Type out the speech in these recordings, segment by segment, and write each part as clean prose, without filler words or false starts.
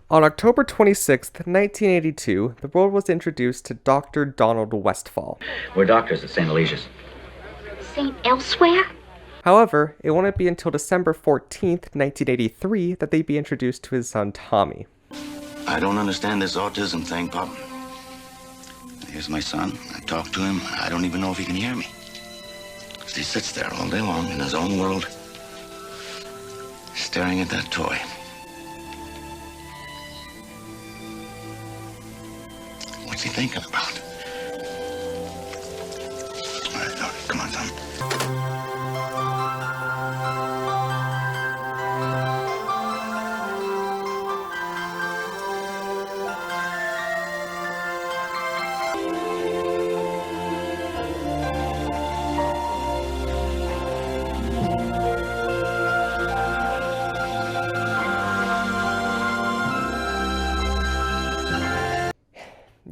On October 26th, 1982, the world was introduced to Dr. Donald Westfall. We're doctors at St. Alicia's. St. Elsewhere? However, it wouldn't be until December 14th, 1983 that they'd be introduced to his son Tommy. I don't understand this autism thing, Pop. Here's my son. I talk to him. I don't even know if he can hear me. 'Cause he sits there all day long in his own world, staring at that toy. What's he thinking about? All right, come on, Tom.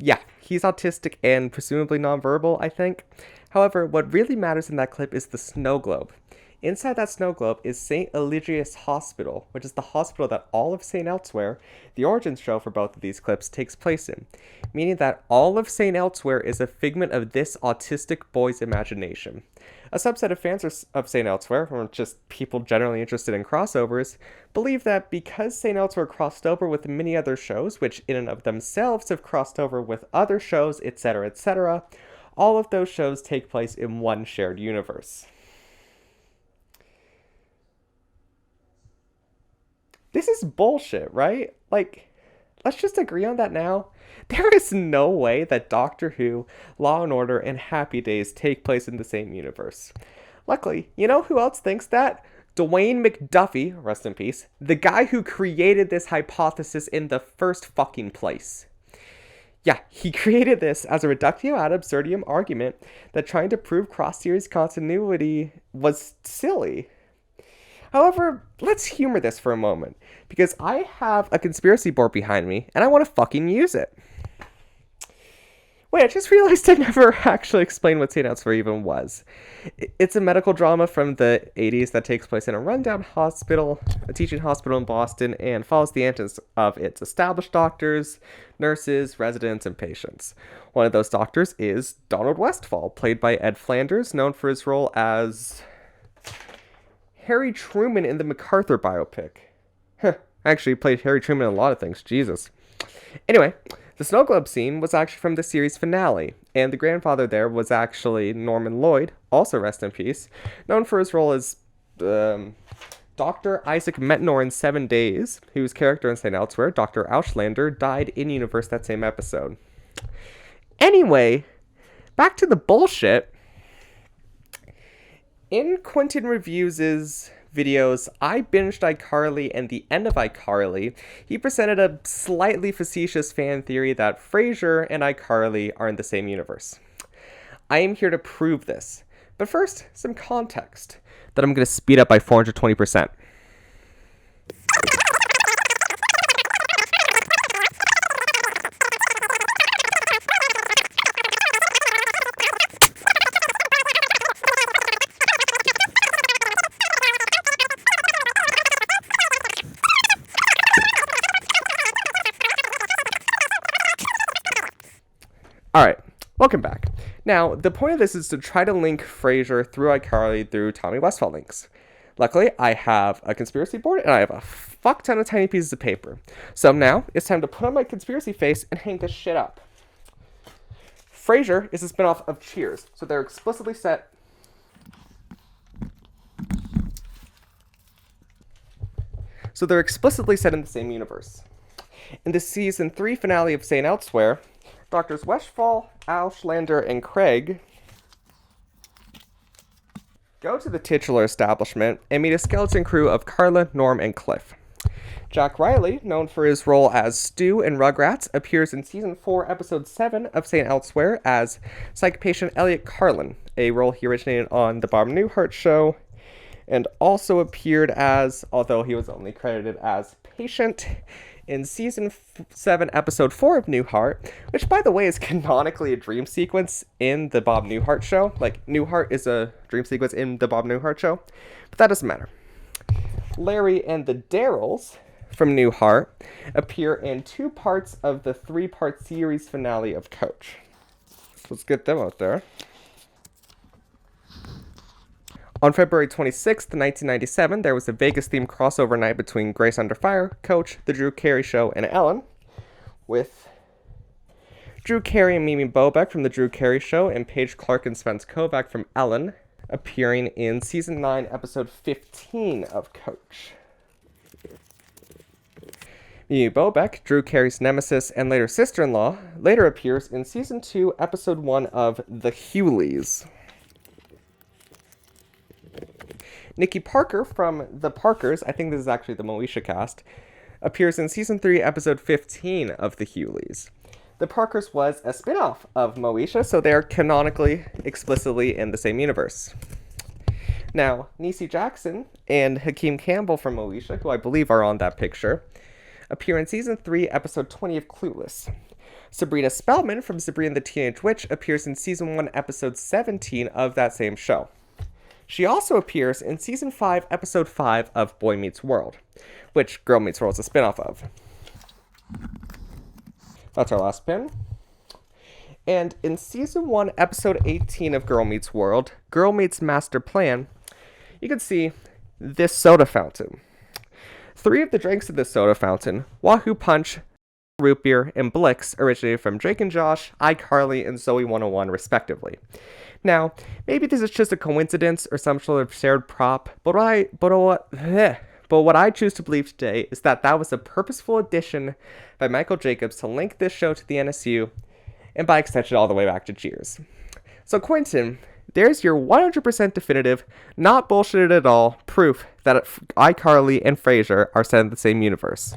Yeah, he's autistic and presumably nonverbal, I think. However, what really matters in that clip is the snow globe. Inside that snow globe is St. Eligius Hospital, which is the hospital that all of St. Elsewhere, the origin show for both of these clips, takes place in, meaning that all of St. Elsewhere is a figment of this autistic boy's imagination. A subset of fans of St. Elsewhere, or just people generally interested in crossovers, believe that because St. Elsewhere crossed over with many other shows, which in and of themselves have crossed over with other shows, etc., all of those shows take place in one shared universe. This is bullshit, right? Like, let's just agree on that now. There is no way that Doctor Who, Law and Order, and Happy Days take place in the same universe. Luckily, you know who else thinks that? Dwayne McDuffie, rest in peace, the guy who created this hypothesis in the first fucking place. Yeah, he created this as a reductio ad absurdum argument that trying to prove cross-series continuity was silly. However, let's humor this for a moment, because I have a conspiracy board behind me, and I want to fucking use it. Wait, I just realized I never actually explained what St. Elsewhere even was. It's a medical drama from the 80s that takes place in a rundown hospital, a teaching hospital in Boston, and follows the antics of its established doctors, nurses, residents, and patients. One of those doctors is Donald Westfall, played by Ed Flanders, known for his role as Harry Truman in the MacArthur biopic. Actually, he played Harry Truman in a lot of things. Jesus. Anyway, the snow globe scene was actually from the series finale, and the grandfather there was actually Norman Lloyd, also rest in peace, known for his role as Dr. Isaac Metnor in 7 Days, whose character in St. Elsewhere, Dr. Auslander, died in-universe that same episode. Anyway, back to the bullshit. In Quentin Reviews' videos, I binged iCarly and the end of iCarly. He presented a slightly facetious fan theory that Frasier and iCarly are in the same universe. I am here to prove this. But first, some context that I'm going to speed up by 420%. Alright, welcome back. Now, the point of this is to try to link Frasier through iCarly through Tommy Westphal links. Luckily, I have a conspiracy board and I have a fuck ton of tiny pieces of paper. So now, it's time to put on my conspiracy face and hang this shit up. Frasier is a spinoff of Cheers, so they're explicitly set in the same universe. In the season 3 finale of St. Elsewhere, Doctors Westphal, Auslander, and Craig go to the titular establishment and meet a skeleton crew of Carla, Norm, and Cliff. Jack Riley, known for his role as Stu in Rugrats, appears in Season 4, Episode 7 of St. Elsewhere as psych patient Elliot Carlin, a role he originated on The Bob Newhart Show, and also appeared as, although he was only credited as patient, in Season 7, Episode 4 of Newhart, which, by the way, is canonically a dream sequence in The Bob Newhart Show. Like, Newhart is a dream sequence in The Bob Newhart Show, but that doesn't matter. Larry and the Darrells from Newhart appear in 2 parts of the 3-part series finale of Coach. So let's get them out there. On February 26th, 1997, there was a Vegas-themed crossover night between Grace Under Fire, Coach, The Drew Carey Show, and Ellen, with Drew Carey and Mimi Bobek from The Drew Carey Show and Paige Clark and Spence Kovac from Ellen appearing in Season 9, Episode 15 of Coach. Mimi Bobek, Drew Carey's nemesis and later sister-in-law, later appears in Season 2, Episode 1 of The Hewleys. Nikki Parker from The Parkers, I think this is actually the Moesha cast, appears in Season 3, Episode 15 of The Hewleys. The Parkers was a spin-off of Moesha, so they are canonically, explicitly in the same universe. Now, Niecy Jackson and Hakeem Campbell from Moesha, who I believe are on that picture, appear in Season 3, Episode 20 of Clueless. Sabrina Spellman from Sabrina the Teenage Witch appears in Season 1, Episode 17 of that same show. She also appears in Season 5, Episode 5 of Boy Meets World, which Girl Meets World is a spin-off of. That's our last pin. And in Season 1, Episode 18 of Girl Meets World, Girl Meets Master Plan, you can see this soda fountain. 3 of the drinks in this soda fountain, Wahoo Punch, Root Beer, and Blix, originated from Drake and Josh, iCarly, and Zoe 101, respectively. Now, maybe this is just a coincidence or some sort of shared prop, but what I choose to believe today is that was a purposeful addition by Michael Jacobs to link this show to the NSU, and by extension all the way back to Cheers. So Quentin, there's your 100% definitive, not bullshitted at all, proof that iCarly and Frasier are set in the same universe.